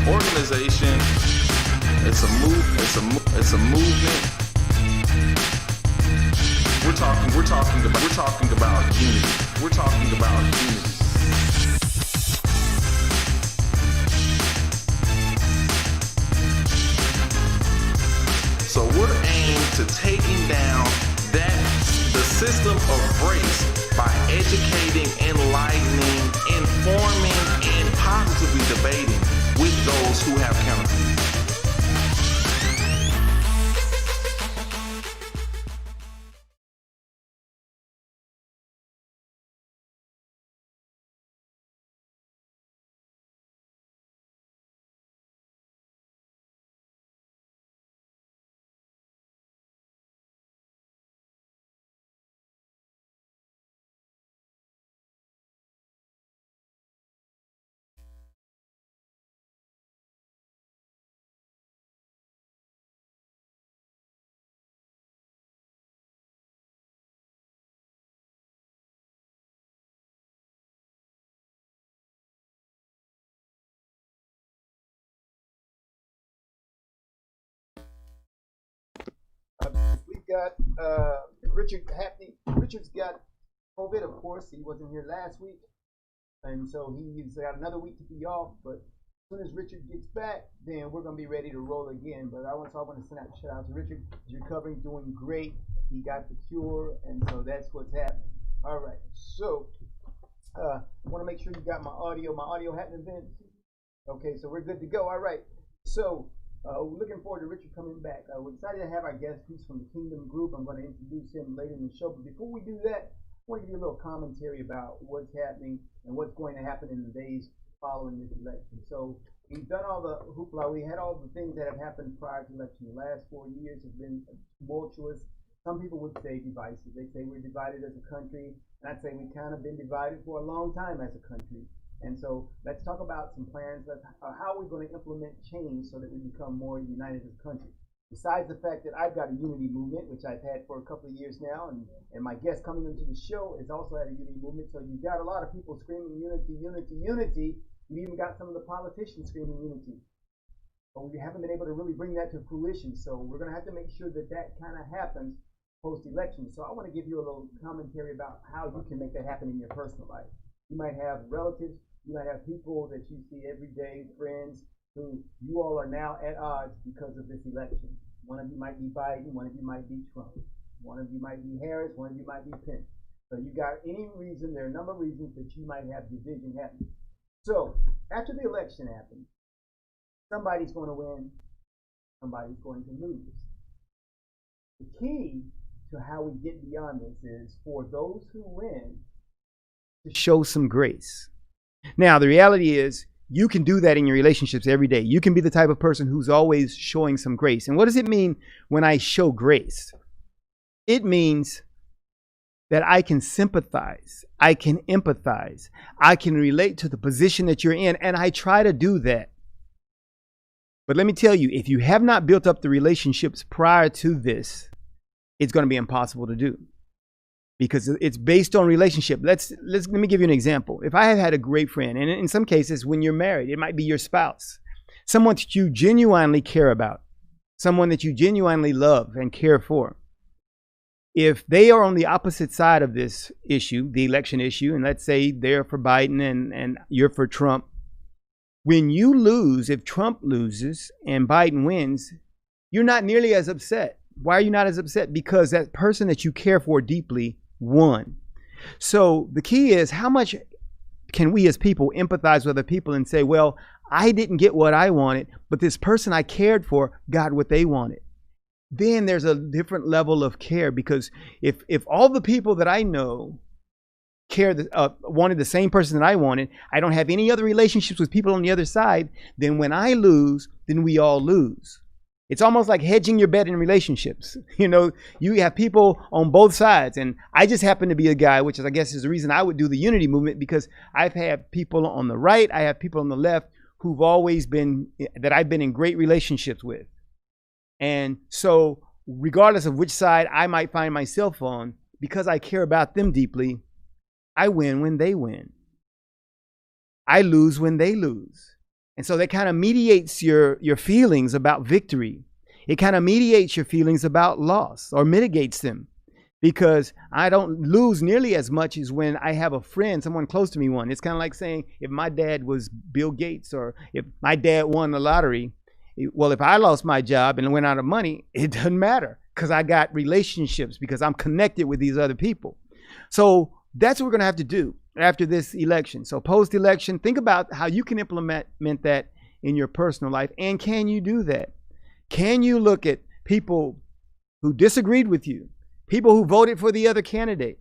organization. It's a movement. We're talking about unity. We're talking about unity. So we're aimed to taking down the system of race by educating, enlightening, informing, and positively debating with those who have counterviews. We've got Richard Happy. Richard's got COVID, of course. He wasn't here last week, and so he's got another week to be off. But as soon as Richard gets back, then we're going to be ready to roll again. But I want to send out a shout out to Richard. He's recovering, doing great. He got the cure, and so that's what's happening. All right. So I want to make sure you got my audio. My audio hadn't been. Okay, so we're good to go. All right. So we're looking forward to Richard coming back. We're excited to have our guest. He's from the Kingdom Group. I'm going to introduce him later in the show. But before we do that, I want to give you a little commentary about what's happening and what's going to happen in the days following this election. So we've done all the hoopla. We had all the things that have happened prior to election. The last 4 years have been tumultuous. Some people would say divisive. They say we're divided as a country. And I'd say we've kind of been divided for a long time as a country. And so let's talk about some plans of how we're going to implement change so that we become more united as a country. Besides the fact that I've got a unity movement, which I've had for a couple of years now, and my guest coming into the show has also had a unity movement. So you've got a lot of people screaming unity, unity, unity. You even got some of the politicians screaming unity. But we haven't been able to really bring that to fruition. So we're going to have to make sure that that kind of happens post-election. So I want to give you a little commentary about how you can make that happen in your personal life. You might have relatives. You might have people that you see every day, friends, who you all are now at odds because of this election. One of you might be Biden, one of you might be Trump, one of you might be Harris, one of you might be Pence. So you got any reason, there are a number of reasons that you might have division happening. So after the election happens, somebody's going to win, somebody's going to lose. The key to how we get beyond this is for those who win to show some grace. Now, the reality is you can do that in your relationships every day. You can be the type of person who's always showing some grace. And what does it mean when I show grace? It means that I can sympathize, I can empathize, I can relate to the position that you're in, and I try to do that. But let me tell you, if you have not built up the relationships prior to this, it's going to be impossible to do. Because it's based on relationship. Let me give you an example. If I have had a great friend, and in some cases when you're married, it might be your spouse, someone that you genuinely care about, someone that you genuinely love and care for. If they are on the opposite side of this issue, the election issue, and let's say they're for Biden and you're for Trump, when you lose, if Trump loses and Biden wins, you're not nearly as upset. Why are you not as upset? Because that person that you care for deeply won. So the key is, how much can we as people empathize with other people and say, well, I didn't get what I wanted, but this person I cared for got what they wanted. Then there's a different level of care, because if all the people that I know wanted the same person that I wanted, I don't have any other relationships with people on the other side, then when I lose, then we all lose. It's almost like hedging your bet in relationships. You know, you have people on both sides. And I just happen to be a guy, which is, I guess, is the reason I would do the unity movement, because I've had people on the right, I have people on the left who've always been, that I've been in great relationships with. And so regardless of which side I might find myself on, because I care about them deeply, I win when they win. I lose when they lose. And so that kind of mediates your feelings about victory. It kind of mediates your feelings about loss or mitigates them, because I don't lose nearly as much as when I have a friend, someone close to me won. It's kind of like saying if my dad was Bill Gates or if my dad won the lottery, well, if I lost my job and went out of money, it doesn't matter because I got relationships, because I'm connected with these other people. So that's what we're going to have to do after this election. So post-election, think about how you can implement that in your personal life. And can you do that? Can you look at people who disagreed with you, people who voted for the other candidate,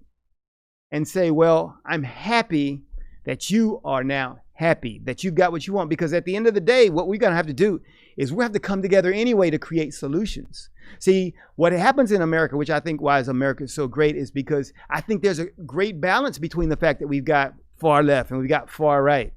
and say, well, I'm happy that you are now happy, that you've got what you want? Because at the end of the day, what we're going to have to do is we have to come together anyway to create solutions. See, what happens in America, which I think why America is so great, is because I think there's a great balance between the fact that we've got far left and we've got far right,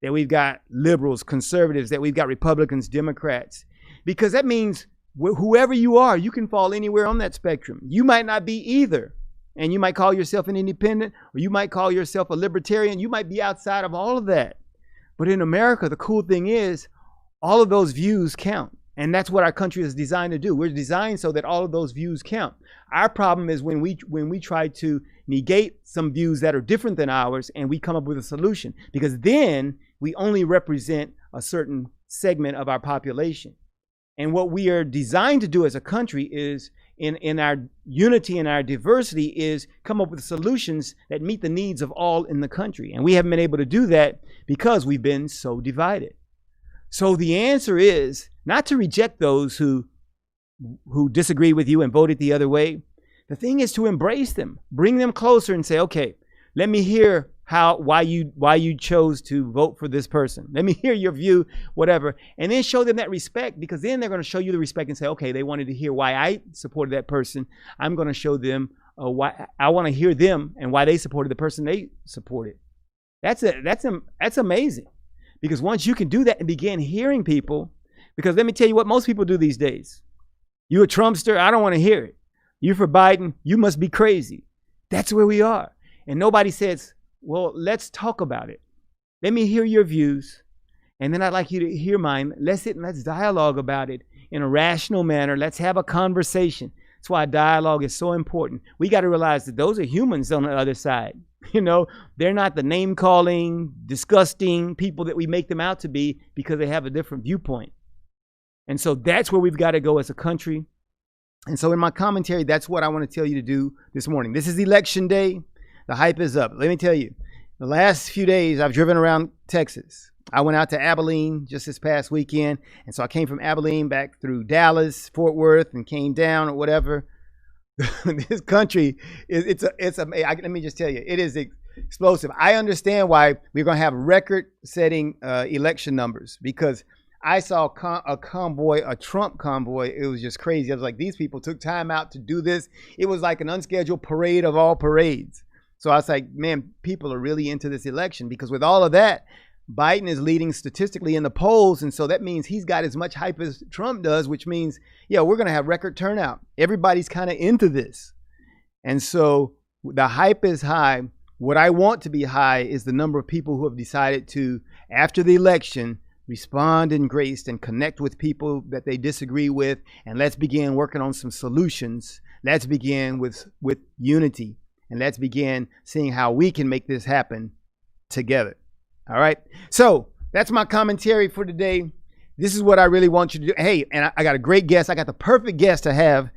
that we've got liberals, conservatives, that we've got Republicans, Democrats, because that means whoever you are, you can fall anywhere on that spectrum. You might not be either, and you might call yourself an independent, or you might call yourself a libertarian. You might be outside of all of that. But in America, the cool thing is all of those views count. And that's what our country is designed to do. We're designed so that all of those views count. Our problem is when we try to negate some views that are different than ours and we come up with a solution, because then we only represent a certain segment of our population. And what we are designed to do as a country is, in our unity and our diversity, is come up with solutions that meet the needs of all in the country. And we haven't been able to do that because we've been so divided. So the answer is not to reject those who disagree with you and voted the other way. The thing is to embrace them, bring them closer and say, okay, let me hear why you chose to vote for this person. Let me hear your view, whatever. And then show them that respect, because then they're going to show you the respect and say, okay, they wanted to hear why I supported that person. I'm going to show them why I want to hear them and why they supported the person they supported. That's amazing. Because once you can do that and begin hearing people, because let me tell you what most people do these days. You a Trumpster? I don't want to hear it. You for Biden? You must be crazy. That's where we are. And nobody says, well, let's talk about it. Let me hear your views. And then I'd like you to hear mine. Let's sit and let's dialogue about it in a rational manner. Let's have a conversation. That's why dialogue is so important. We got to realize that those are humans on the other side. You know, they're not the name calling, disgusting people that we make them out to be because they have a different viewpoint. And so that's where we've got to go as a country. And so in my commentary, that's what I want to tell you to do this morning. This is election day. The hype is up. Let me tell you, the last few days I've driven around Texas. I went out to Abilene just this past weekend. And so I came from Abilene back through Dallas, Fort Worth, and came down or whatever. This country let me just tell you, it is explosive. I understand why we're going to have record-setting election numbers, because I saw a Trump convoy. It was just crazy. I was like, these people took time out to do this. It was like an unscheduled parade of all parades. So I was like, man, people are really into this election, because with all of that, Biden is leading statistically in the polls. And so that means he's got as much hype as Trump does, which means, yeah, we're going to have record turnout. Everybody's kind of into this. And so the hype is high. What I want to be high is the number of people who have decided to, after the election, respond in grace and connect with people that they disagree with. And let's begin working on some solutions. Let's begin with unity. And let's begin seeing how we can make this happen together. All right. So that's my commentary for today. This is what I really want you to do. Hey, and I got a great guest. I got the perfect guest to have,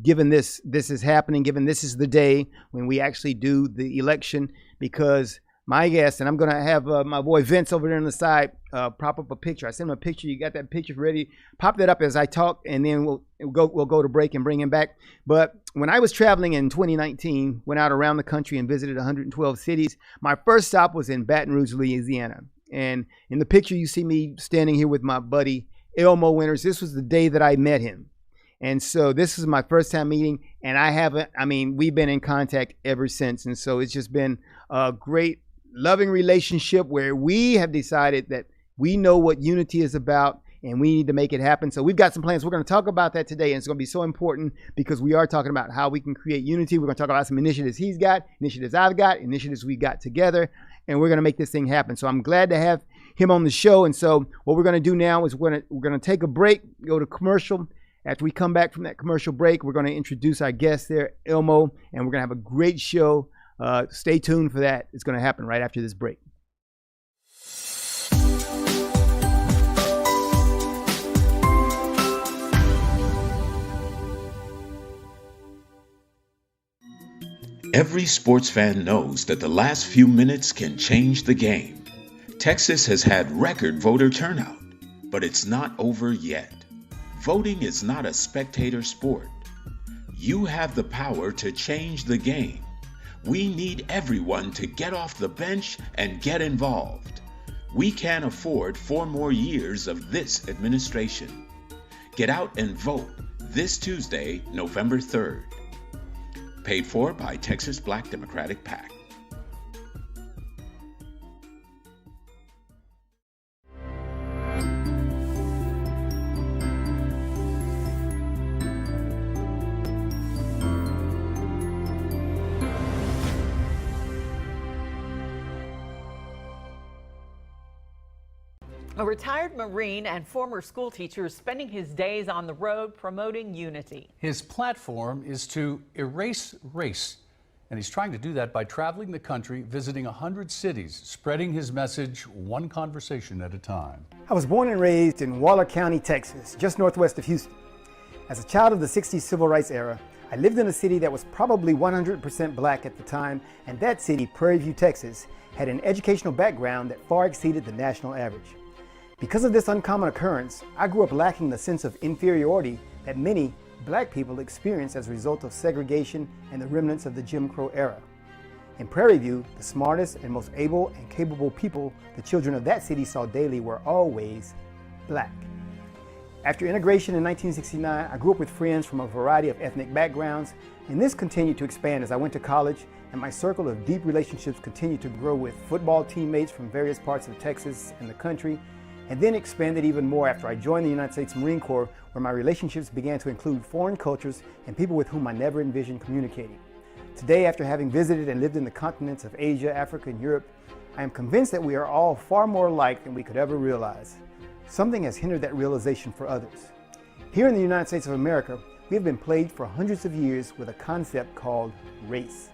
given this is happening, given this is the day when we actually do the election, because my guest, and I'm going to have my boy Vince over there on the side prop up a picture. I sent him a picture. You got that picture ready? Pop that up as I talk, and then we'll go to break and bring him back. But when I was traveling in 2019, went out around the country and visited 112 cities. My first stop was in Baton Rouge, Louisiana. And in the picture, you see me standing here with my buddy Elmo Winters. This was the day that I met him. And so this is my first time meeting, and we've been in contact ever since. And so it's just been a great, loving relationship where we have decided that we know what unity is about and we need to make it happen. So we've got some plans. We're going to talk about that today. And it's going to be so important because we are talking about how we can create unity. We're going to talk about some initiatives he's got, initiatives I've got, initiatives we got together, and we're going to make this thing happen. So I'm glad to have him on the show. And so what we're going to do now is we're going to take a break, go to commercial. After we come back from that commercial break, we're going to introduce our guest there, Elmo, and we're going to have a great show. Stay tuned for that. It's going to happen right after this break. Every sports fan knows that the last few minutes can change the game. Texas has had record voter turnout, but it's not over yet. Voting is not a spectator sport. You have the power to change the game. We need everyone to get off the bench and get involved. We can't afford 4 more years of this administration. Get out and vote this Tuesday, November 3rd. Paid for by Texas Black Democratic PAC. A retired Marine and former school teacher is spending his days on the road promoting unity. His platform is to erase race, and he's trying to do that by traveling the country, visiting 100 cities, spreading his message one conversation at a time. I was born and raised in Waller County, Texas, just northwest of Houston. As a child of the 60s civil rights era, I lived in a city that was probably 100% black at the time, and that city, Prairie View, Texas, had an educational background that far exceeded the national average. Because of this uncommon occurrence, I grew up lacking the sense of inferiority that many black people experience as a result of segregation and the remnants of the Jim Crow era. In Prairie View, the smartest and most able and capable people the children of that city saw daily were always black. After integration in 1969, I grew up with friends from a variety of ethnic backgrounds, and this continued to expand as I went to college, and my circle of deep relationships continued to grow with football teammates from various parts of Texas and the country, and then expanded even more after I joined the United States Marine Corps, where my relationships began to include foreign cultures and people with whom I never envisioned communicating. Today, after having visited and lived in the continents of Asia, Africa, and Europe, I am convinced that we are all far more alike than we could ever realize. Something has hindered that realization for others. Here in the United States of America, we have been plagued for hundreds of years with a concept called race.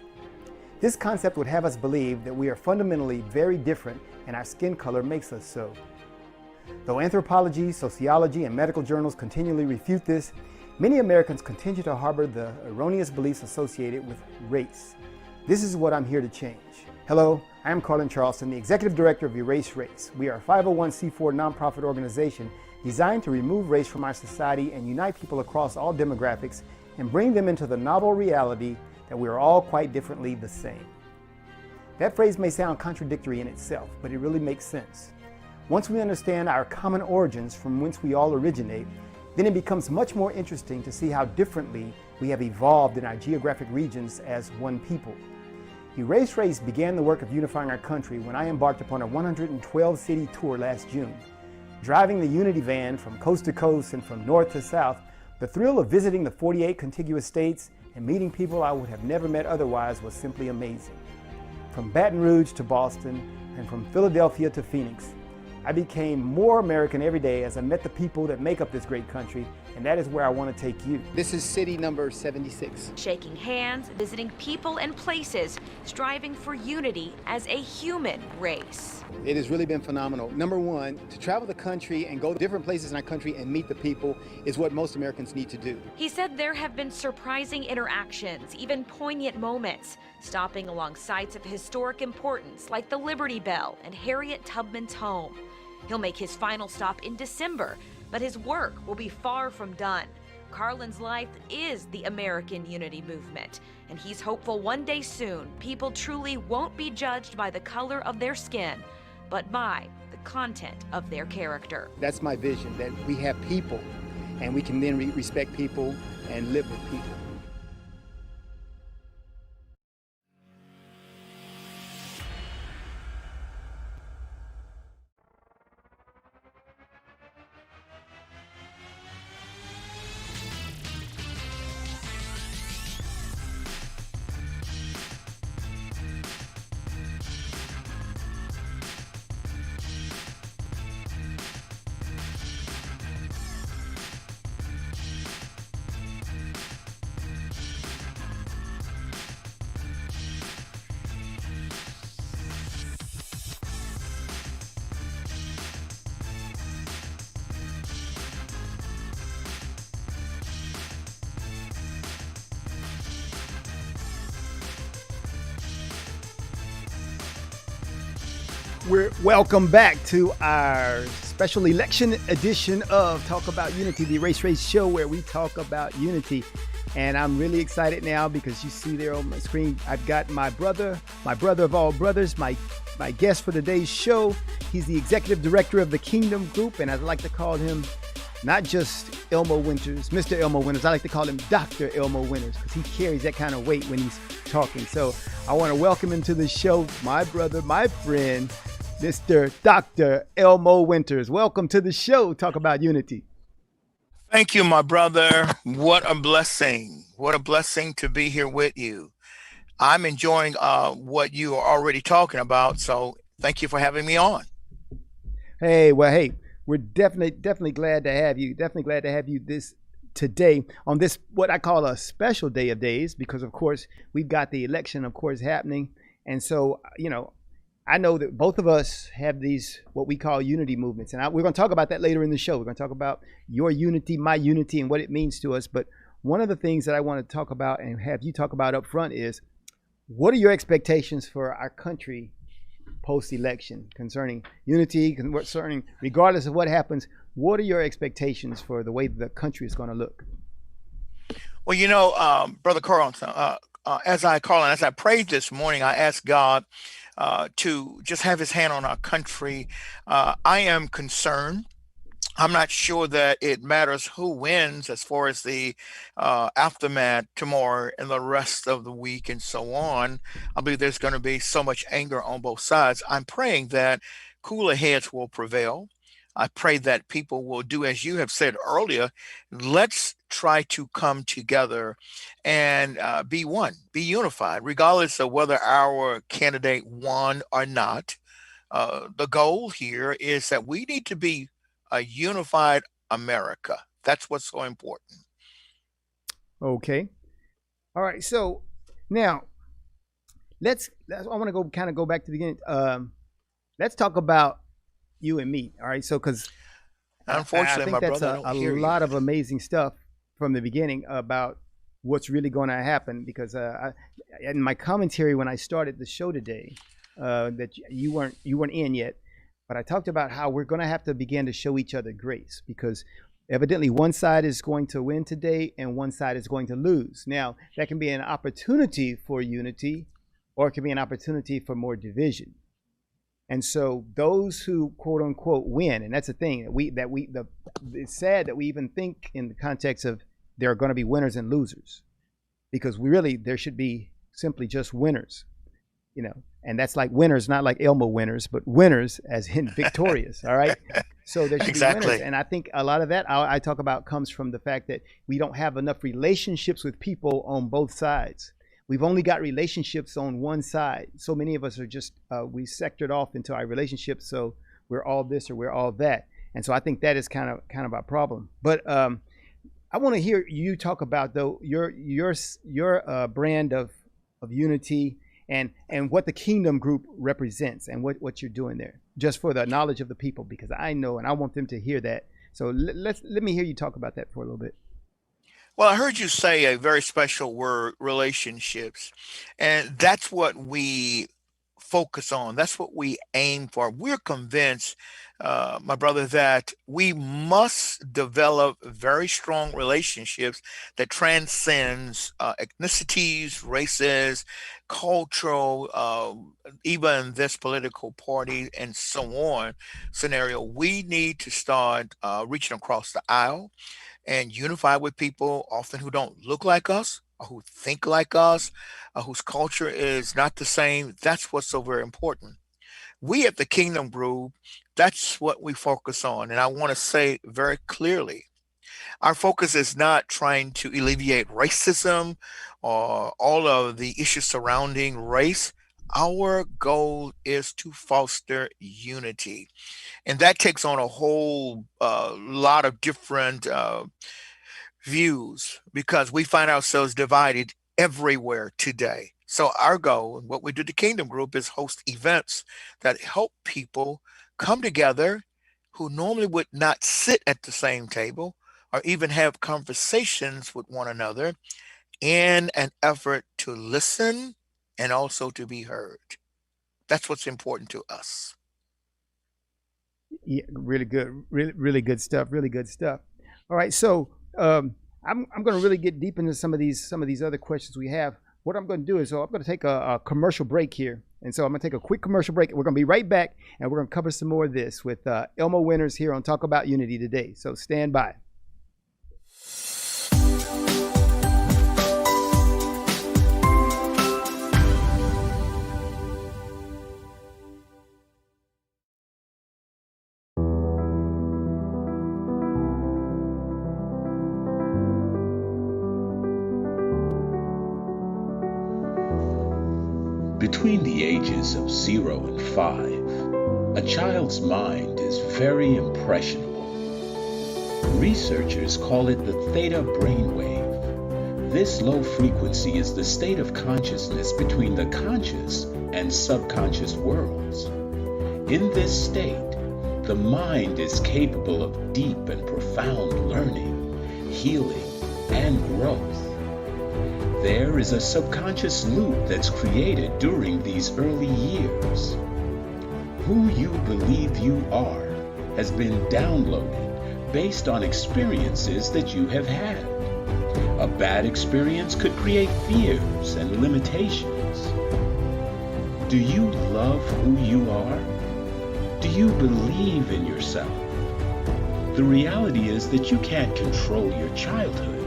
This concept would have us believe that we are fundamentally very different and our skin color makes us so. Though anthropology, sociology, and medical journals continually refute this, many Americans continue to harbor the erroneous beliefs associated with race. This is what I'm here to change. Hello, I am Carlin Charleston, the Executive Director of E.R.A.S.E. We are a 501c4 nonprofit organization designed to remove race from our society and unite people across all demographics and bring them into the novel reality that we are all quite differently the same. That phrase may sound contradictory in itself, but it really makes sense. Once we understand our common origins from whence we all originate, then it becomes much more interesting to see how differently we have evolved in our geographic regions as one people. E.R.A.S.E. began the work of unifying our country when I embarked upon a 112-city tour last June. Driving the Unity van from coast to coast and from north to south, the thrill of visiting the 48 contiguous states and meeting people I would have never met otherwise was simply amazing. From Baton Rouge to Boston and from Philadelphia to Phoenix, I became more American every day as I met the people that make up this great country, and that is where I want to take you. This is city number 76. Shaking hands, visiting people and places, striving for unity as a human race. It has really been phenomenal. Number one, to travel the country and go to different places in our country and meet the people is what most Americans need to do. He said there have been surprising interactions, even poignant moments, stopping along sites of historic importance like the Liberty Bell and Harriet Tubman's home. He'll make his final stop in December, but his work will be far from done. Carlin's life is the American Unity Movement, and he's hopeful one day soon people truly won't be judged by the color of their skin, but by the content of their character. That's my vision, that we have people, and we can then respect people and live with people. We're welcome back to our special election edition of Talk About Unity, the Erase Race show where we talk about unity. And I'm really excited now because you see there on my screen, I've got my brother of all brothers, my guest for today's show. He's the executive director of the Kingdom Group, and I'd like to call him not just Elmo Winters, Mr. Elmo Winters. I like to call him Dr. Elmo Winters because he carries that kind of weight when he's talking. So I want to welcome him to the show, my brother, my friend, Mr. Dr. Elmo Winters. Welcome to the show, Talk About Unity. Thank you, my brother. What a blessing. What a blessing to be here with you. I'm enjoying what you are already talking about. So thank you for having me on. Hey, we're definitely glad to have you. Definitely glad to have you today on this, what I call a special day of days, because of course we've got the election, of course, happening. And so, I know that both of us have these, what we call unity movements. And we're going to talk about that later in the show. We're going to talk about your unity, my unity, and what it means to us. But one of the things that I want to talk about and have you talk about up front is, what are your expectations for our country post-election concerning unity, concerning, regardless of what happens, what are your expectations for the way the country is going to look? Well, Brother Carlton, as I prayed this morning, I asked God to just have his hand on our country. I am concerned. I'm not sure that it matters who wins as far as the aftermath tomorrow and the rest of the week and so on. I believe there's going to be so much anger on both sides. I'm praying that cooler heads will prevail. I pray that people will do as you have said earlier. Let's try to come together and be one, be unified, regardless of whether our candidate won or not. The goal here is that we need to be a unified America. That's what's so important. Okay. All right. So now I want to go back to the beginning. Let's talk about you and me. All right. So, because Unfortunately, I think my that's brother, I a don't hear you. lot of amazing stuff from the beginning about what's really going to happen. Because in my commentary when I started the show today, that you weren't in yet, but I talked about how we're going to have to begin to show each other grace, because evidently one side is going to win today and one side is going to lose. Now, that can be an opportunity for unity, or it can be an opportunity for more division. And so those who quote unquote win, and that's the thing it's sad that we even think in the context of there are going to be winners and losers, because there should be simply just winners, and that's like winners, not like Elmo winners, but winners as in victorious. All right. So there should be winners. And I think a lot of that I talk about comes from the fact that we don't have enough relationships with people on both sides. We've only got relationships on one side. So many of us are just, we sectored off into our relationships. So we're all this or we're all that. And so I think that is kind of our problem. But I want to hear you talk about, though, your brand of unity and what the Kingdom Group represents and what you're doing there, just for the knowledge of the people, because I know and I want them to hear that. So let me hear you talk about that for a little bit. Well, I heard you say a very special word, relationships, and that's what we focus on. That's what we aim for. We're convinced, my brother, that we must develop very strong relationships that transcends ethnicities, races, cultural, even this political party, and so on scenario. We need to start reaching across the aisle and unify with people often who don't look like us or who think like us, whose culture is not the same. That's what's so very important. We at the Kingdom Group, that's what we focus on. And I want to say very clearly, our focus is not trying to alleviate racism or all of the issues surrounding race. Our goal is to foster unity. And that takes on a whole lot of different views, because we find ourselves divided everywhere today. So our goal, and what we do the Kingdom Group, is host events that help people come together who normally would not sit at the same table or even have conversations with one another, in an effort to listen and also to be heard. That's what's important to us. Yeah, really good, really good stuff. Really good stuff. All right, so I'm going to really get deep into some of these other questions we have. What I'm going to do is, I'm going to take a commercial break here, and so I'm going to take a quick commercial break. We're going to be right back, and we're going to cover some more of this with Elmo Winters here on Talk About Unity today. So stand by. Between the ages of 0 and 5, a child's mind is very impressionable. Researchers call it the theta brainwave. This low frequency is the state of consciousness between the conscious and subconscious worlds. In this state, the mind is capable of deep and profound learning, healing, and growth. There is a subconscious loop that's created during these early years. Who you believe you are has been downloaded based on experiences that you have had. A bad experience could create fears and limitations. Do you love who you are? Do you believe in yourself? The reality is that you can't control your childhood.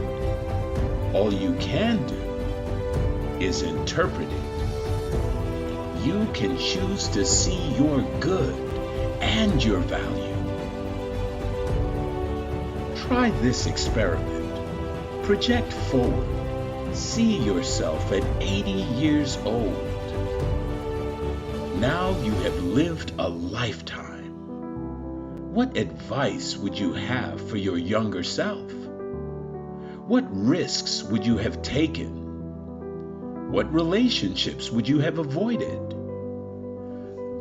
All you can do is interpret it. You can choose to see your good and your value. Try this experiment. Project forward. See yourself at 80 years old. Now you have lived a lifetime. What advice would you have for your younger self? What risks would you have taken? What relationships would you have avoided?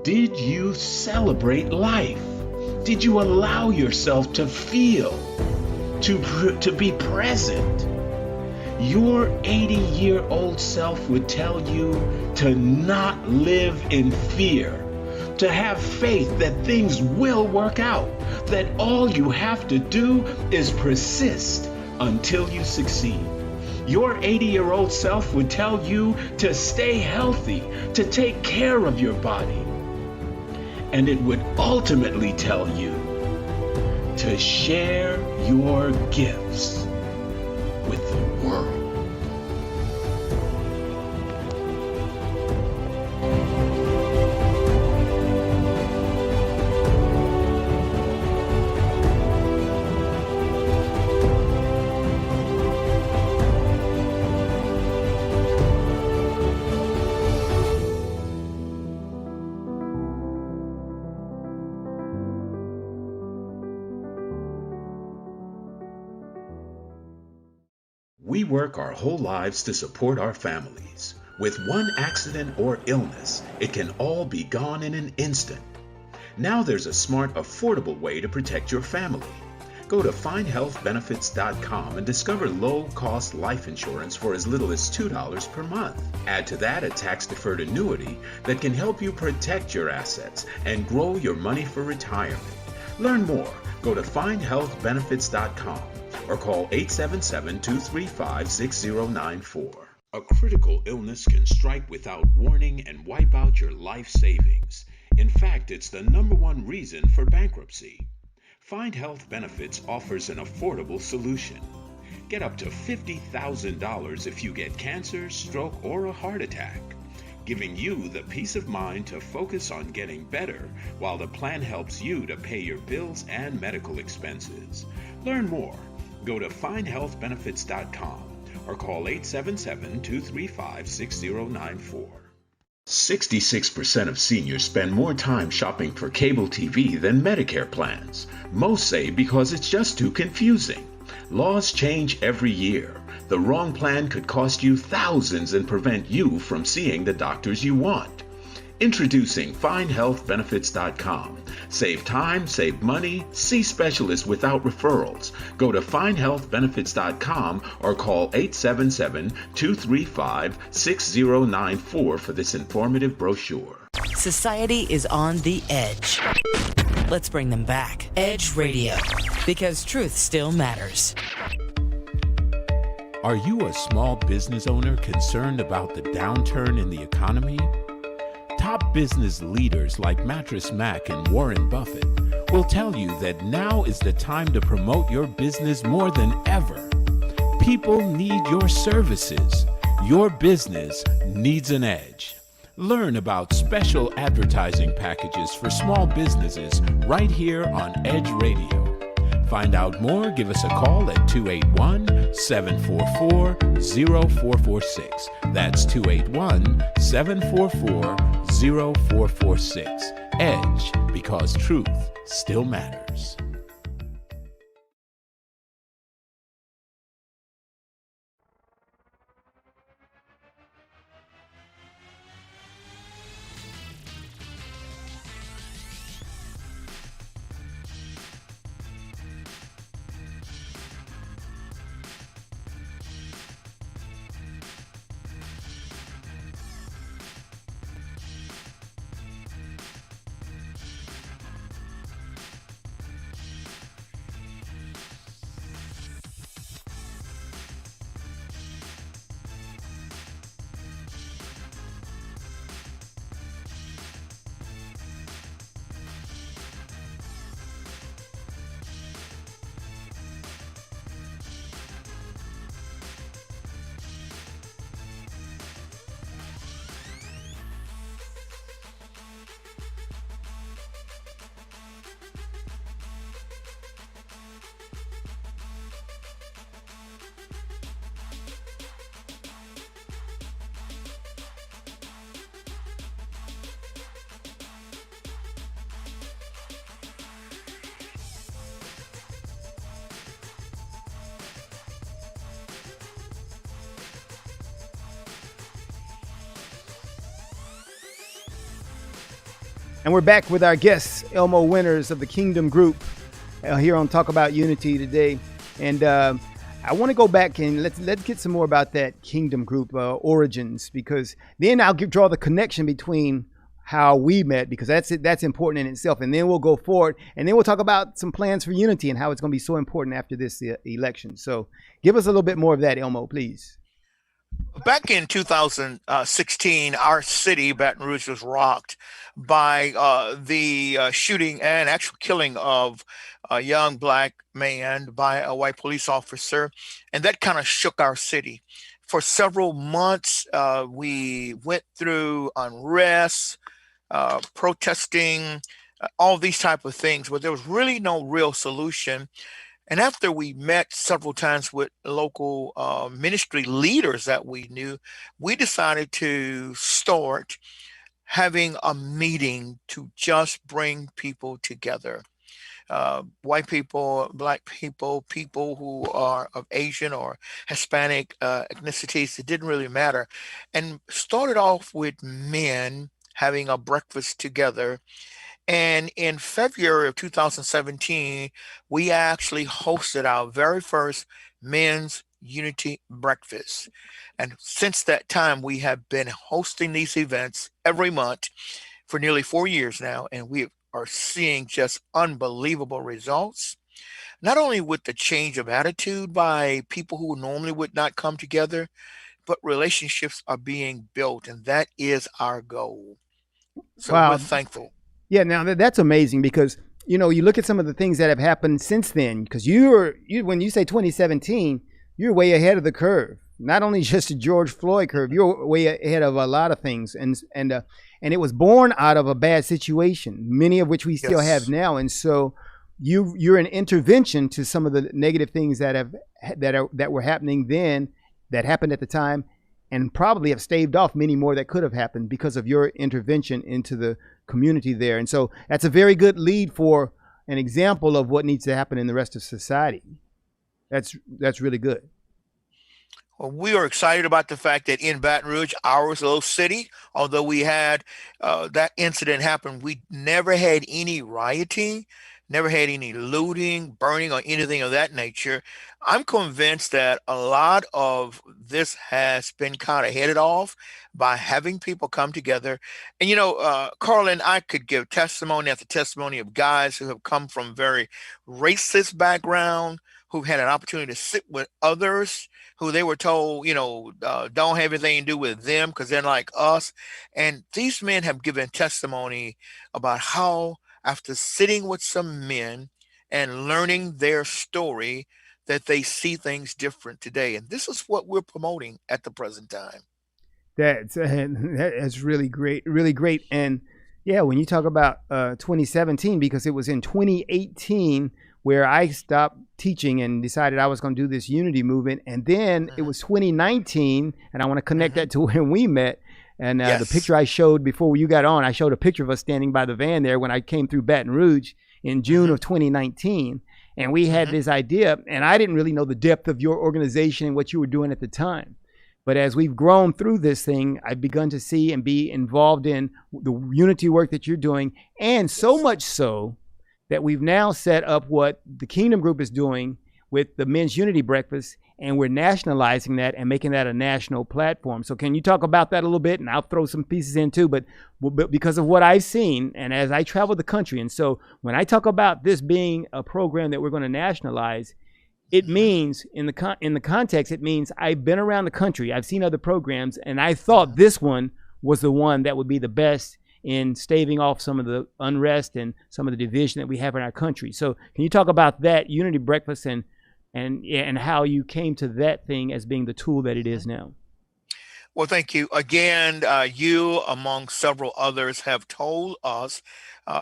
Did you celebrate life? Did you allow yourself to feel, to be present? Your 80-year-old self would tell you to not live in fear, to have faith that things will work out, that all you have to do is persist until you succeed. Your 80-year-old self would tell you to stay healthy, to take care of your body. And it would ultimately tell you to share your gifts with the world. We work our whole lives to support our families. With one accident or illness, it can all be gone in an instant. Now there's a smart, affordable way to protect your family. Go to findhealthbenefits.com and discover low-cost life insurance for as little as $2 per month. Add to that a tax-deferred annuity that can help you protect your assets and grow your money for retirement. Learn more. Go to findhealthbenefits.com. or call 877-235-6094. A critical illness can strike without warning and wipe out your life savings. In fact, it's the #1 reason for bankruptcy. Find Health Benefits offers an affordable solution. Get up to $50,000 if you get cancer, stroke, or a heart attack, giving you the peace of mind to focus on getting better while the plan helps you to pay your bills and medical expenses. Learn more. Go to findhealthbenefits.com or call 877-235-6094. 66% of seniors spend more time shopping for cable TV than Medicare plans. Most say because it's just too confusing. Laws change every year. The wrong plan could cost you thousands and prevent you from seeing the doctors you want. Introducing findhealthbenefits.com. Save time, save money, see specialists without referrals. Go to findhealthbenefits.com or call 877-235-6094 for this informative brochure. Society is on the edge. Let's bring them back. Edge Radio, because truth still matters. Are you a small business owner concerned about the downturn in the economy? Top business leaders like Mattress Mac and Warren Buffett will tell you that now is the time to promote your business more than ever. People need your services. Your business needs an edge. Learn about special advertising packages for small businesses right here on Edge Radio. Find out more, give us a call at 281-744-0446. That's 281-744-0446. Edge, because truth still matters. And we're back with our guests, Elmo Winters of the Kingdom Group, here on Talk About Unity today. And I want to go back and let's get some more about that Kingdom Group origins, because then I'll draw the connection between how we met, because that's important in itself. And then we'll go forward, and then we'll talk about some plans for unity and how it's going to be so important after this election. So give us a little bit more of that, Elmo, please. Back in 2016, our city, Baton Rouge, was rocked by the shooting and actual killing of a young black man by a white police officer. And that kind of shook our city. For several months, we went through unrest, protesting, all these type of things, but there was really no real solution. And after we met several times with local ministry leaders that we knew, we decided to start having a meeting to just bring people together. White people, black people, people who are of Asian or Hispanic ethnicities, it didn't really matter. And started off with men having a breakfast together. And in February of 2017, we actually hosted our very first men's unity breakfast. And since that time, we have been hosting these events every month for nearly 4 years now, and we are seeing just unbelievable results. Not only with the change of attitude by people who normally would not come together, but relationships are being built, and that is our goal. So we're Wow. thankful. Yeah, now that's amazing, because you look at some of the things that have happened since then. Because when you say 2017, you're way ahead of the curve. Not only just the George Floyd curve, you're way ahead of a lot of things, and it was born out of a bad situation, many of which we still have now. And so you're an intervention to some of the negative things that were happening then, that happened at the time, and probably have staved off many more that could have happened because of your intervention into the community there. And so that's a very good lead for an example of what needs to happen in the rest of society. That's really good. Well, we are excited about the fact that in Baton Rouge, our little city, although we had that incident happen, we never had any rioting, never had any looting, burning, or anything of that nature. I'm convinced that a lot of this has been kind of headed off by having people come together. And Carlin, I could give testimony after testimony of guys who have come from very racist background, who've had an opportunity to sit with others who they were told, don't have anything to do with them because they're like us. And these men have given testimony about how, after sitting with some men and learning their story, that they see things different today. And this is what we're promoting at the present time. That's really great, really great. And yeah, when you talk about 2017, because it was in 2018 where I stopped teaching and decided I was going to do this unity movement. And then it was 2019, and I want to connect that to when we met. And the picture I showed before you got on, I showed a picture of us standing by the van there when I came through Baton Rouge in June of 2019. And we had this idea, and I didn't really know the depth of your organization and what you were doing at the time. But as we've grown through this thing, I've begun to see and be involved in the unity work that you're doing. And so much so that we've now set up what the Kingdom Group is doing with the Men's Unity Breakfast, and we're nationalizing that and making that a national platform. So can you talk about that a little bit? And I'll throw some pieces in too, but because of what I've seen and as I travel the country. And so when I talk about this being a program that we're going to nationalize, it means in the context, it means I've been around the country. I've seen other programs, and I thought this one was the one that would be the best in staving off some of the unrest and some of the division that we have in our country. So can you talk about that Unity Breakfast and how you came to that thing as being the tool that it is now? Well, thank you. Again, you, among several others, have told us,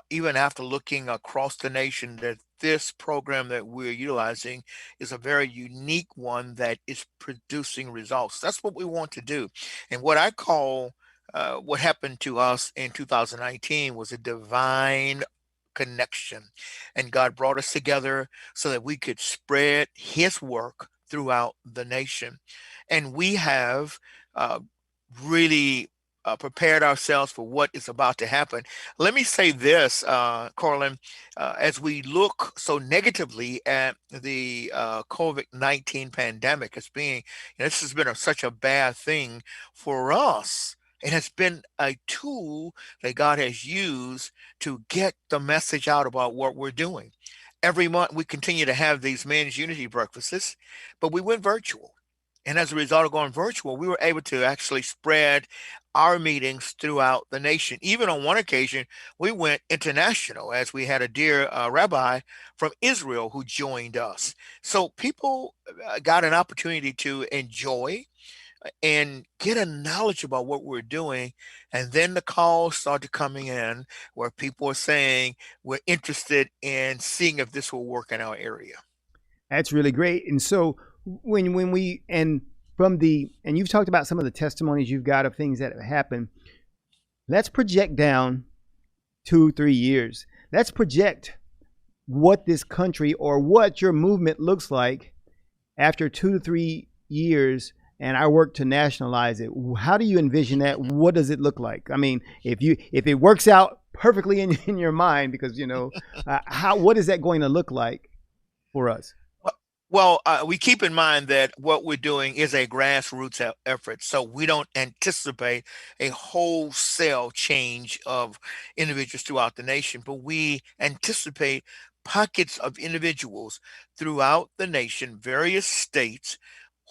even after looking across the nation, that this program that we're utilizing is a very unique one that is producing results. That's what we want to do. And what I call what happened to us in 2019 was a divine connection. And God brought us together so that we could spread his work throughout the nation. And we have really prepared ourselves for what is about to happen. Let me say this, Corlin, as we look so negatively at the COVID-19 pandemic as being, this has been such a bad thing for us. It has been a tool that God has used to get the message out about what we're doing. Every month we continue to have these men's unity breakfasts, but we went virtual. And as a result of going virtual, we were able to actually spread our meetings throughout the nation. Even on one occasion, we went international as we had a dear rabbi from Israel who joined us. So people got an opportunity to enjoy and get a knowledge about what we're doing. And then the calls started coming in where people are saying, we're interested in seeing if this will work in our area. That's really great. And so when we, and you've talked about some of the testimonies you've got of things that have happened. Let's project down 2-3 years. Let's project what this country or what your movement looks like after 2 to 3 years and our work to nationalize it. How do you envision that? What does it look like? I mean, if it works out perfectly in your mind, because what is that going to look like for us? Well, we keep in mind that what we're doing is a grassroots effort. So we don't anticipate a wholesale change of individuals throughout the nation, but we anticipate pockets of individuals throughout the nation, various states,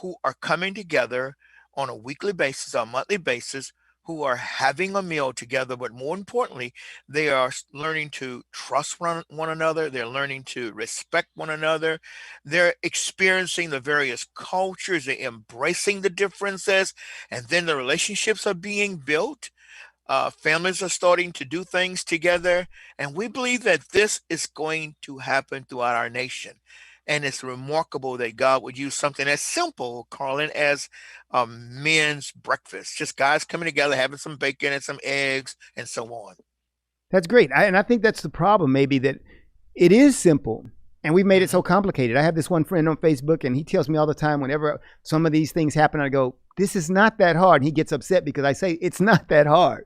who are coming together on a weekly basis or monthly basis, who are having a meal together, but more importantly, they are learning to trust one another. They're learning to respect one another. They're experiencing the various cultures. They're embracing the differences, and then the relationships are being built. Families are starting to do things together, and we believe that this is going to happen throughout our nation. And it's remarkable that God would use something as simple, Carlin, as a men's breakfast. Just guys coming together, having some bacon and some eggs and so on. That's great. And I think that's the problem, maybe, that it is simple and we've made it so complicated. I have this one friend on Facebook, and he tells me all the time whenever some of these things happen, I go, this is not that hard. And he gets upset because I say it's not that hard.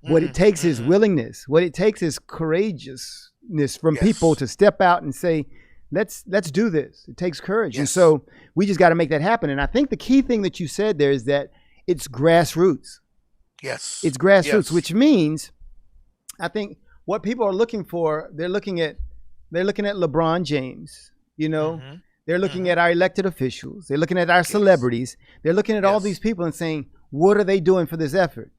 What it Mm-hmm. takes is Mm-hmm. willingness. What it takes is courageousness from people Yes. to step out and say, let's do this. It takes courage. And Yes. so we just got to make that happen. And I think the key thing that you said there is that it's grassroots. Yes. It's grassroots, Yes. which means I think what people are looking for, they're looking at LeBron James, you know, Mm-hmm. they're looking Mm-hmm. at our elected officials, they're looking at our Yes. celebrities, they're looking at all these Yes. people and saying, what are they doing for this effort?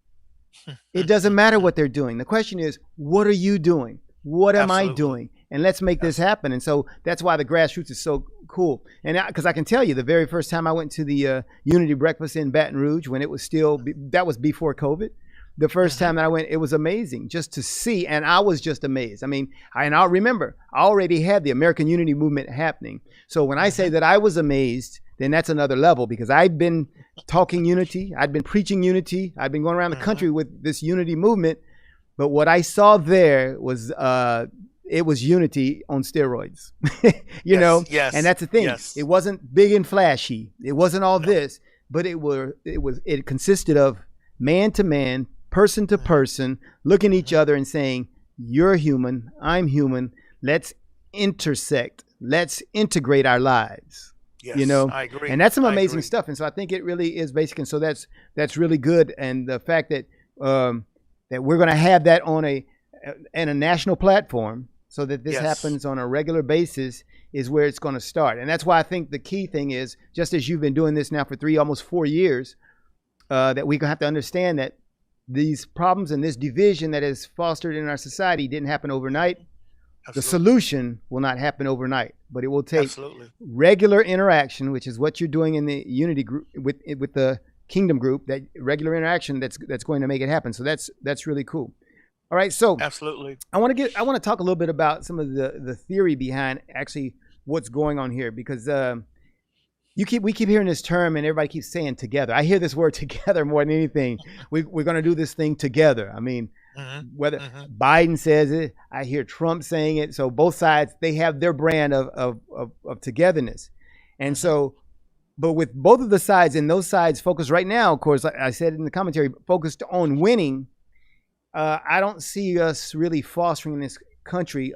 It doesn't matter what they're doing. The question is, what are you doing? What am I Absolutely. doing? And let's make this Absolutely. happen. And so that's why the grassroots is so cool. And because I can tell you, the very first time I went to the Unity Breakfast in Baton Rouge, when it was still, that was before COVID. The first Mm-hmm. time that I went, it was amazing just to see. And I was just amazed. I mean, I'll remember, I already had the American Unity Movement happening. So when I say Mm-hmm. that I was amazed, then that's another level because I've been talking unity. I'd been preaching unity. I've been going around the Mm-hmm. country with this unity movement. But what I saw there was it was unity on steroids, you Yes. know. And Yes. that's the thing. It Yes. wasn't big and flashy. It wasn't all No. this, but it consisted of man to man, person to Mm-hmm. person, looking at each Mm-hmm. other and saying, "You're human. I'm human. Let's intersect. Let's integrate our lives." You Yes. know, I and agree. that's some I amazing agree. stuff. And so I think it really is basic. And so that's really good. And the fact that we're going to have that on a national platform, so that this Yes. happens on a regular basis, is where it's going to start. And that's why I think the key thing is, just as you've been doing this now for almost 4 years, that we're going to have to understand that these problems and this division that is fostered in our society didn't happen overnight. The Absolutely. solution will not happen overnight, but it will take Absolutely. regular interaction, which is what you're doing in the unity group with the kingdom group. That regular interaction that's going to make it happen. So that's really cool. All right, so Absolutely. I want to talk a little bit about some of the theory behind actually what's going on here, because we keep hearing this term and everybody keeps saying together. I hear this word together more than anything. We're going to do this thing together. I mean, Mm-hmm. whether Mm-hmm. Biden says it, I hear Trump saying it. So both sides, they have their brand of togetherness. And Mm-hmm. so, but with both of the sides, and those sides focus right now, of course, like I said in the commentary, focused on winning. I don't see us really fostering in this country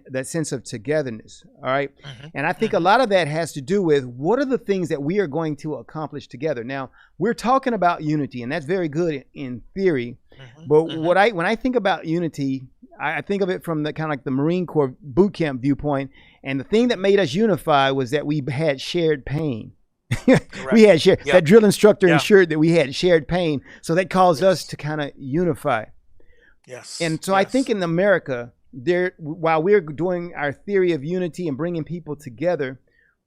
that sense of togetherness. All right. Mm-hmm. And I think a Mm-hmm. lot of that has to do with what are the things that we are going to accomplish together. Now, we're talking about unity, and that's very good in theory. Mm-hmm. But Mm-hmm. when I think about unity, I think of it from the kind of like the Marine Corps boot camp viewpoint. And the thing that made us unify was that we had shared pain. We Correct. had shared, Yeah. that drill instructor Yeah. ensured that we had shared pain. So that caused us Yes. to kind of unify. Yes. And so I think Yes. in America, while we're doing our theory of unity and bringing people together,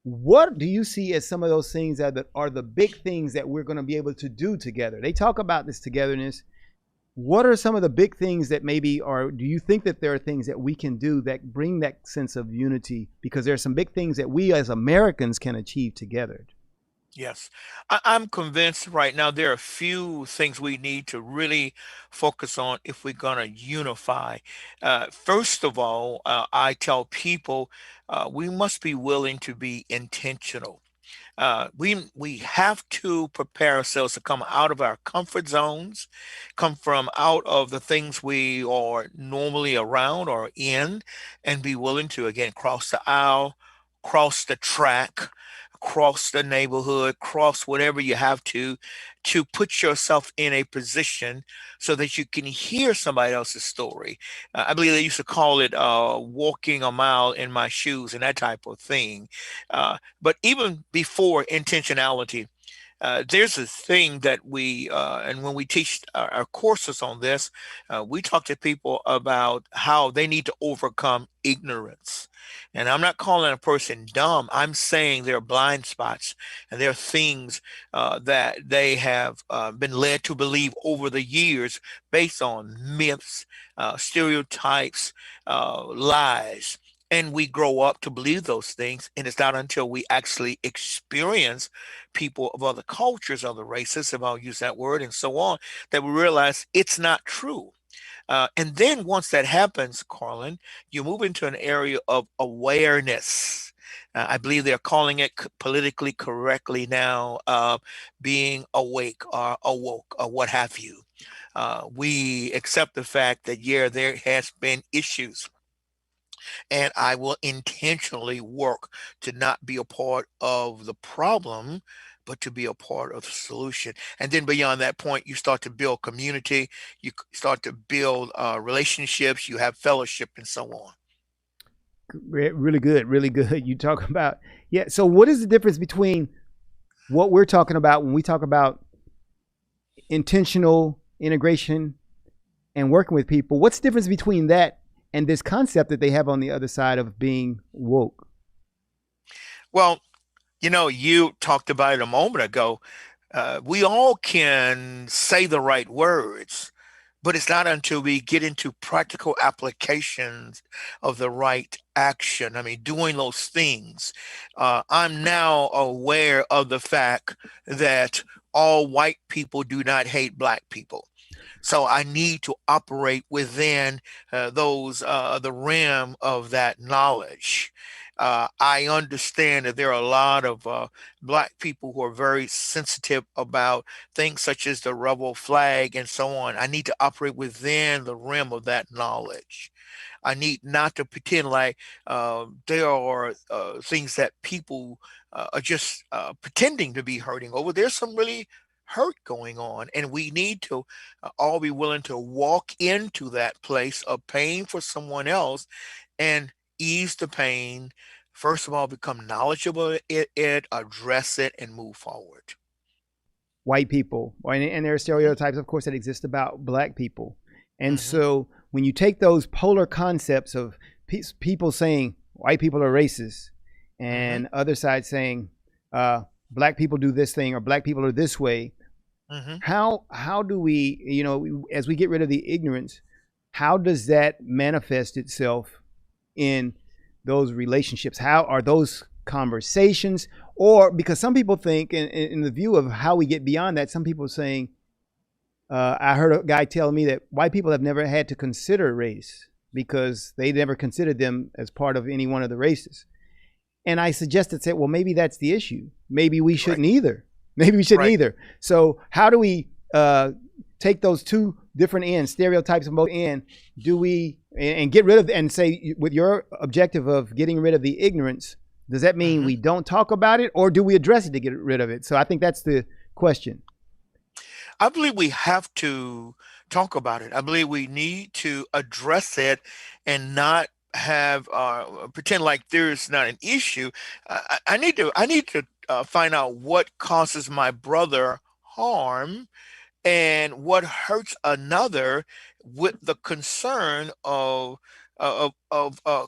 what do you see as some of those things that are the big things that we're going to be able to do together? They talk about this togetherness. What are some of the big things that maybe are, do you think that there are things that we can do that bring that sense of unity? Because there are some big things that we as Americans can achieve together. Yes. I'm convinced right now there are a few things we need to really focus on if we're going to unify. First of all, I tell people we must be willing to be intentional. We have to prepare ourselves to come out of our comfort zones, come from out of the things we are normally around or in, and be willing to again cross the aisle, cross the track, cross the neighborhood, cross whatever you have to put yourself in a position so that you can hear somebody else's story. I believe they used to call it walking a mile in my shoes and that type of thing. But even before intentionality, there's a thing that and when we teach our courses on this, we talk to people about how they need to overcome ignorance. And I'm not calling a person dumb. I'm saying there are blind spots and there are things that they have been led to believe over the years based on myths, stereotypes, lies. And we grow up to believe those things. And it's not until we actually experience people of other cultures, other races, if I'll use that word, and so on, that we realize it's not true. And then once that happens, Carlin, you move into an area of awareness. I believe they're calling it politically correctly now, being awake or awoke or what have you. We accept the fact that, yeah, there has been issues, and I will intentionally work to not be a part of the problem, but to be a part of the solution. And then beyond that point, you start to build community, start to build relationships, you have fellowship, and so on. Really good, really good. You talk about, yeah. So what is the difference between what we're talking about when we talk about intentional integration and working with people? What's the difference between that and this concept that they have on the other side of being woke? Well, you talked about it a moment ago. We all can say the right words, but it's not until we get into practical applications of the right action. I mean, doing those things. I'm now aware of the fact that all white people do not hate black people. So I need to operate within the realm of that knowledge. I understand that there are a lot of black people who are very sensitive about things such as the rebel flag and so on. I need to operate within the realm of that knowledge. I need not to pretend like there are things that people are just pretending to be hurting over. There's some really hurt going on, and we need to all be willing to walk into that place of pain for someone else and ease the pain. First of all, become knowledgeable in it, address it, and move forward. White people, and there are stereotypes, of course, that exist about black people. And so when you take those polar concepts of people saying white people are racist and other side saying black people do this thing or black people are this way, how do we, as we get rid of the ignorance, how does that manifest itself in those relationships? How are those conversations? Or because some people think in the view of how we get beyond that, some people are saying, I heard a guy tell me that white people have never had to consider race because they never considered them as part of any one of the races. And I suggested, said, well, maybe that's the issue. Maybe we shouldn't either. Maybe we shouldn't either. So how do we take those two different ends, stereotypes on both ends, and get rid of, and say, with your objective of getting rid of the ignorance, does that mean we don't talk about it, or do we address it to get rid of it? So I think that's the question. I believe we have to talk about it. I believe we need to address it and not have pretend like there's not an issue. I need to find out what causes my brother harm and what hurts another, with the concern of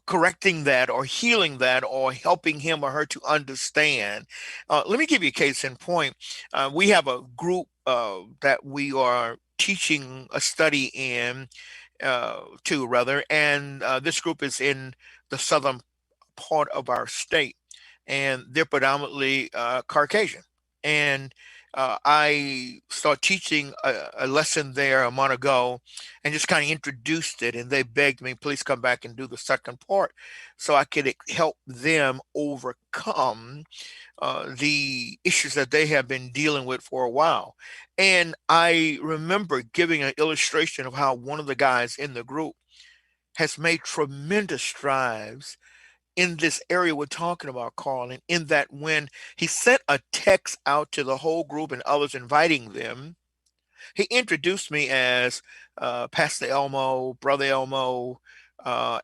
correcting that or healing that or helping him or her to understand. Let me give you a case in point. We have a group that we are teaching a study in and this group is in the southern part of our state, and they're predominantly Caucasian. And I started teaching a lesson there a month ago and just kind of introduced it. And they begged me, please come back and do the second part so I could help them overcome the issues that they have been dealing with for a while. And I remember giving an illustration of how one of the guys in the group has made tremendous strides in this area we're talking about, Carl, and in that when he sent a text out to the whole group and others inviting them, he introduced me as Pastor Elmo, Brother Elmo,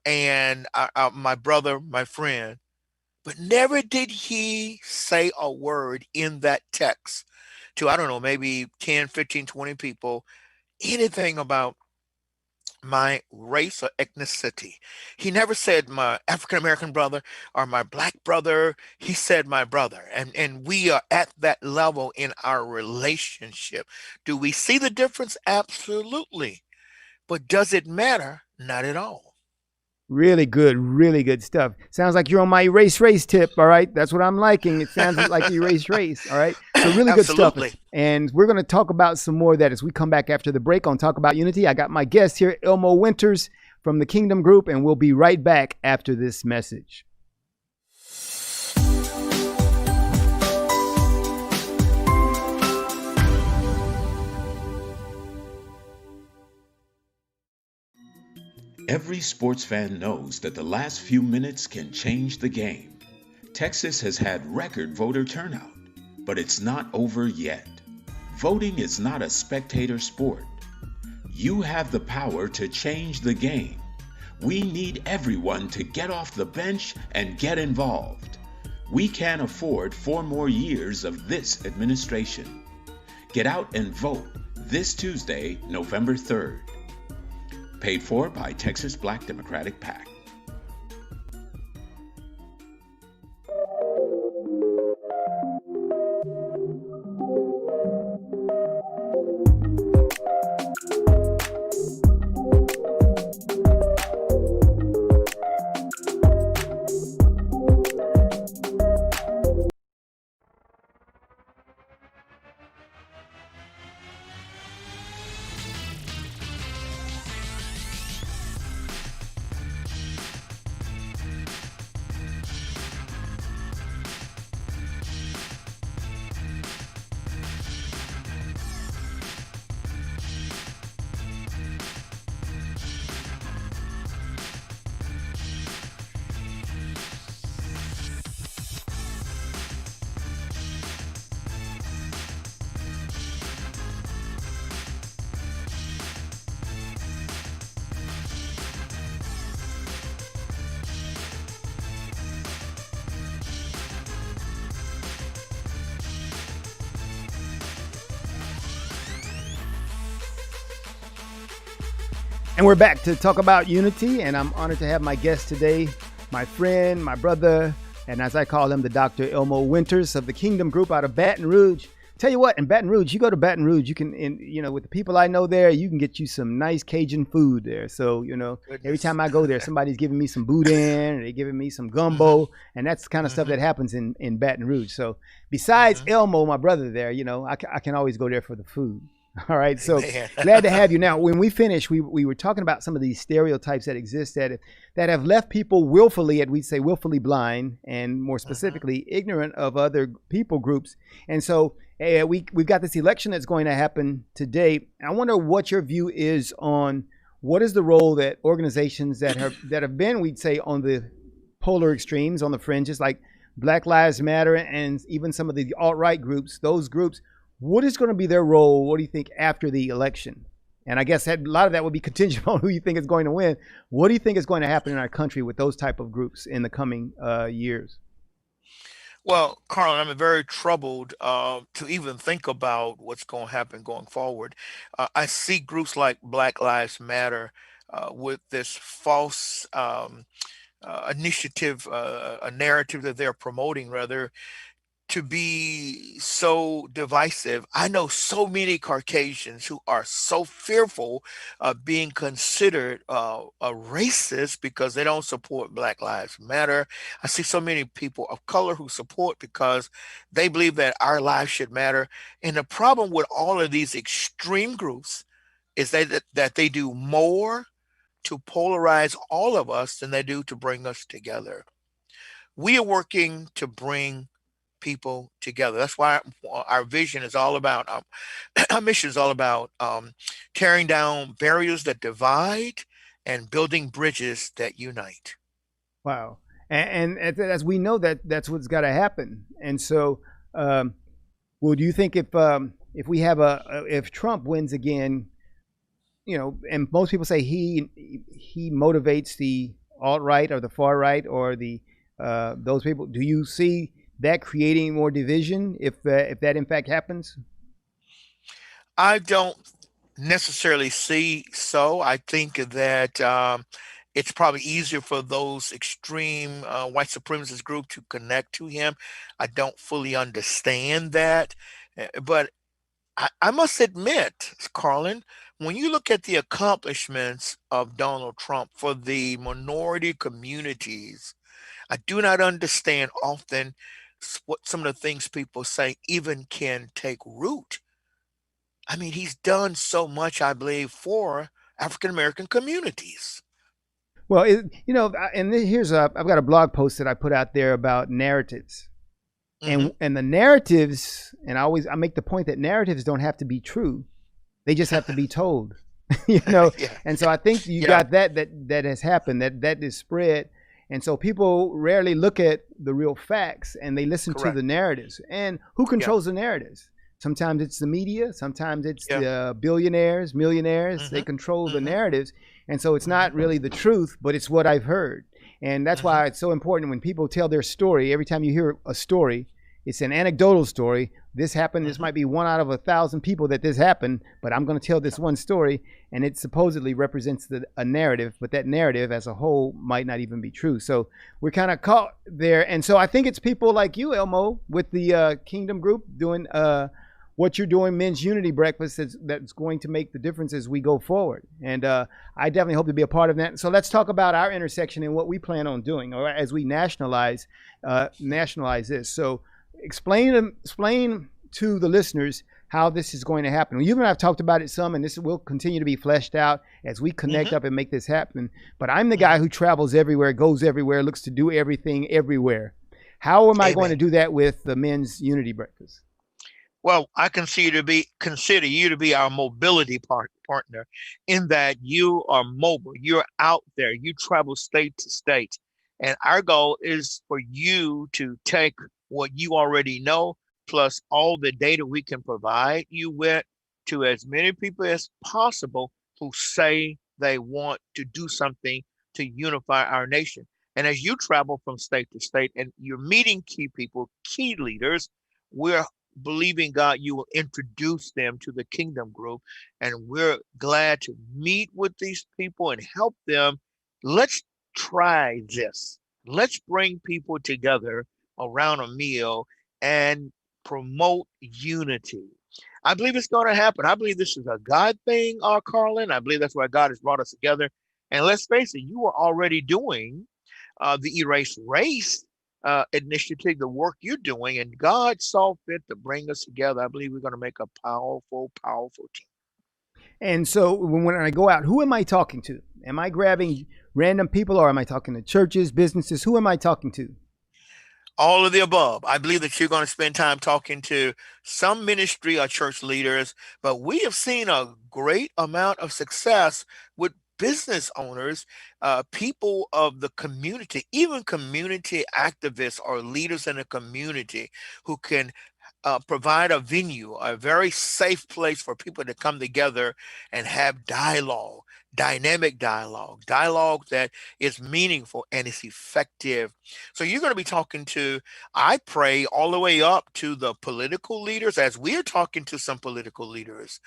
and my brother, my friend. But never did he say a word in that text to, I don't know, maybe 10, 15, 20 people, anything about my race or ethnicity. He never said my African American brother or my black brother. He said my brother. And we are at that level in our relationship. Do we see the difference? Absolutely. But does it matter? Not at all. Really good stuff. Sounds like you're on my erase tip. All right. That's what I'm liking. It sounds like the erase. All right. So really good stuff. And we're going to talk about some more of that as we come back after the break on Talk About Unity. I got my guest here, Elmo Winters from the Kingdom Group, and we'll be right back after this message. Every sports fan knows that the last few minutes can change the game. Texas has had record voter turnout, but it's not over yet. Voting is not a spectator sport. You have the power to change the game. We need everyone to get off the bench and get involved. We can't afford 4 more years of this administration. Get out and vote this Tuesday, November 3rd. Paid for by Texas Black Democratic PAC. And we're back to talk about unity, and I'm honored to have my guest today, my friend, my brother, and as I call him, the Dr. Elmo Winters of the Kingdom Group out of Baton Rouge. Tell you what, in Baton Rouge, you go to Baton Rouge, you can, with the people I know there, you can get you some nice Cajun food there. So, every time I go there, somebody's giving me some boudin, or they're giving me some gumbo, and that's the kind of stuff that happens in Baton Rouge. So besides Elmo, my brother there, I can always go there for the food. All right. So glad to have you. Now, when we finish, we were talking about some of these stereotypes that exist that have left people willfully, we'd say willfully blind, and more specifically, ignorant of other people groups. And so we've got this election that's going to happen today. I wonder what your view is on what is the role that organizations that have been, we'd say, on the polar extremes, on the fringes, like Black Lives Matter and even some of the alt-right groups, those groups. What is going to be their role, what do you think, after the election? And I guess a lot of that would be contingent on who you think is going to win. What do you think is going to happen in our country with those type of groups in the coming years? Well, Carl, I'm very troubled to even think about what's going to happen going forward. I see groups like Black Lives Matter with this false initiative, a narrative that they're promoting, rather, to be so divisive. I know so many Caucasians who are so fearful of being considered a racist because they don't support Black Lives Matter. I see so many people of color who support because they believe that our lives should matter. And the problem with all of these extreme groups is that they do more to polarize all of us than they do to bring us together. We are working to bring people together. That's why our vision is all about, our mission is all about tearing down barriers that divide and building bridges that unite. Wow. And as we know that's what's got to happen. And so, well, do you think if we have if Trump wins again, and most people say he motivates the alt-right or the far right or the those people, do you see that creating more division if that in fact happens? I don't necessarily see so. I think that it's probably easier for those extreme white supremacist group to connect to him. I don't fully understand that, but I must admit, Carlin, when you look at the accomplishments of Donald Trump for the minority communities, I do not understand often what some of the things people say even can take root. I mean, he's done so much, I believe, for African American communities. Well, and I've got a blog post that I put out there about narratives, Hmm. and the narratives, and I make the point that narratives don't have to be true; they just have to be told. you know. Yeah. And so I think you Yeah. got that has happened, that is spread. And so people rarely look at the real facts and they listen to Correct. the narratives. And who Yeah. controls the narratives? Sometimes it's the media, sometimes it's Yeah. the billionaires, millionaires. They Mhm. control the Mhm. narratives. And so it's Mhm. not really the truth, but it's what I've heard. And that's Mhm. why it's so important when people tell their story. Every time you hear a story, it's an anecdotal story. This happened. This Mhm. might be one out of 1,000 people that this happened, but I'm going to tell Yeah. this one story, and it supposedly represents a narrative, but that narrative as a whole might not even be true. So we're kind of caught there. And so I think it's people like you, Elmo, with the Kingdom Group doing what you're doing, Men's Unity Breakfast, that's going to make the difference as we go forward. And I definitely hope to be a part of that. So let's talk about our intersection and what we plan on doing, or as we nationalize this. So explain to the listeners how this is going to happen. You and I have talked about it some, and this will continue to be fleshed out as we connect Mhm. up and make this happen. But I'm the guy Mhm. who travels everywhere, goes everywhere, looks to do everything everywhere. How am I going to Amen. do that with the Men's Unity Breakfast? Well, I consider you to be our mobility partner, in that you are mobile. You're out there. You travel state to state, and our goal is for you to take what you already know, plus all the data we can provide you with, to as many people as possible who say they want to do something to unify our nation. And as you travel from state to state and you're meeting key people, key leaders, we're believing God you will introduce them to the Kingdom Group. And we're glad to meet with these people and help them. Let's try this. Let's bring people together around a meal and promote unity. I believe it's going to happen. I believe this is a God thing, Carlin. I believe that's why God has brought us together. And let's face it, you were already doing the Erase Race initiative, the work you're doing, and God saw fit to bring us together. I believe we're going to make a powerful, powerful team. And so when I go out, who am I talking to? Am I grabbing random people, or am I talking to churches, businesses? Who am I talking to? All of the above. I believe that you're going to spend time talking to some ministry or church leaders, but we have seen a great amount of success with business owners, people of the community, even community activists or leaders in the community who can provide a venue, a very safe place for people to come together and have dialogue, dynamic dialogue, dialogue that is meaningful and is effective. So you're going to be talking to, I pray, all the way up to the political leaders. As we're talking to some political leaders,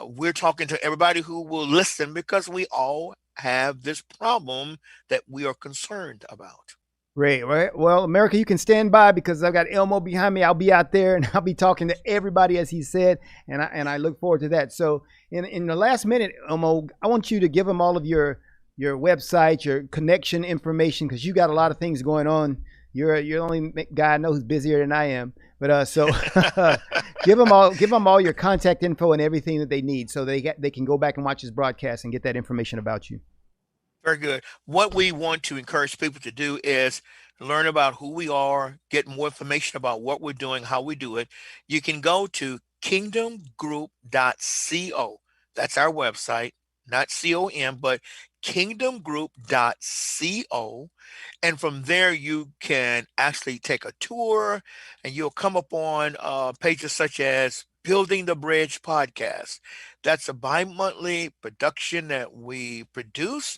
we're talking to everybody who will listen, because we all have this problem that we are concerned about. Great. Right. Well, America, you can stand by because I've got Elmo behind me. I'll be out there and I'll be talking to everybody, as he said, and I look forward to that. So, in the last minute, Elmo, I want you to give them all of your website, your connection information, because you got a lot of things going on. You're the only guy I know who's busier than I am. But so give them all your contact info and everything that they need, so they can go back and watch this broadcast and get that information about you. Very good. What we want to encourage people to do is learn about who we are, get more information about what we're doing, how we do it. You can go to kingdomgroup.co. That's our website, not com, but kingdomgroup.co. And from there, you can actually take a tour, and you'll come upon pages such as Building the Bridge podcast. That's a bi monthly production that we produce,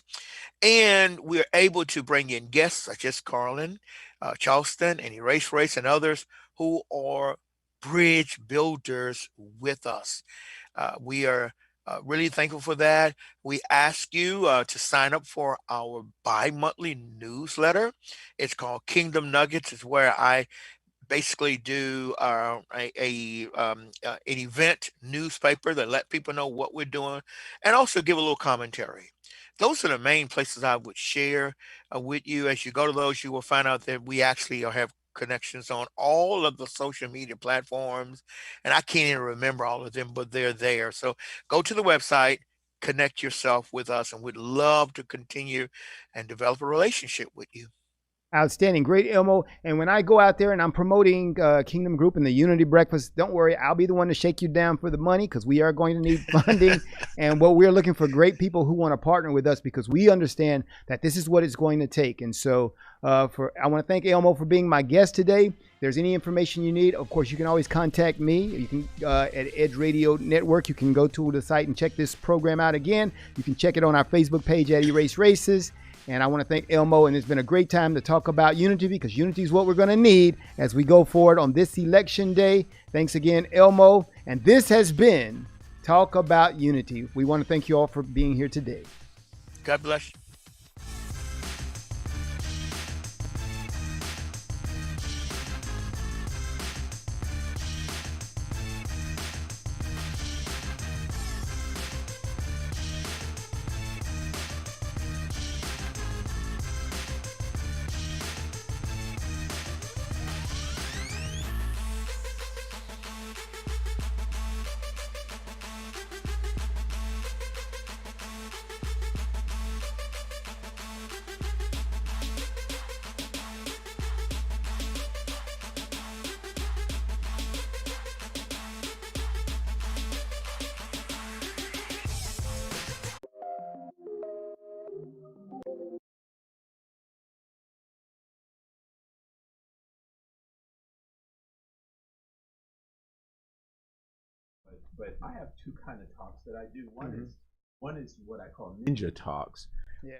and we're able to bring in guests such as Carlin, Charleston, and Race, and others who are bridge builders with us. We are really thankful for that. We ask you to sign up for our bi monthly newsletter. It's called Kingdom Nuggets. It's where I basically do an event newspaper that let people know what we're doing, and also give a little commentary. Those are the main places I would share with you. As you go to those, you will find out that we actually have connections on all of the social media platforms, and I can't even remember all of them, but they're there. So go to the website, connect yourself with us, and we'd love to continue and develop a relationship with you. Outstanding. Great, Elmo. And when I go out there and I'm promoting Kingdom Group and the Unity Breakfast, don't worry, I'll be the one to shake you down for the money because we are going to need funding. And what we're looking for great people who want to partner with us because we understand that this is what it's going to take. And so I want to thank Elmo for being my guest today. If there's any information you need, of course, you can always contact me. You can at Edge Radio Network. You can go to the site and check this program out again. You can check it on our Facebook page at E.R.A.S.E Races. And I want to thank Elmo, and it's been a great time to talk about unity because unity is what we're going to need as we go forward on this election day. Thanks again, Elmo. And this has been Talk About Unity. We want to thank you all for being here today. God bless you. But I have two kind of talks that I do. One is what I call ninja talks. Yeah.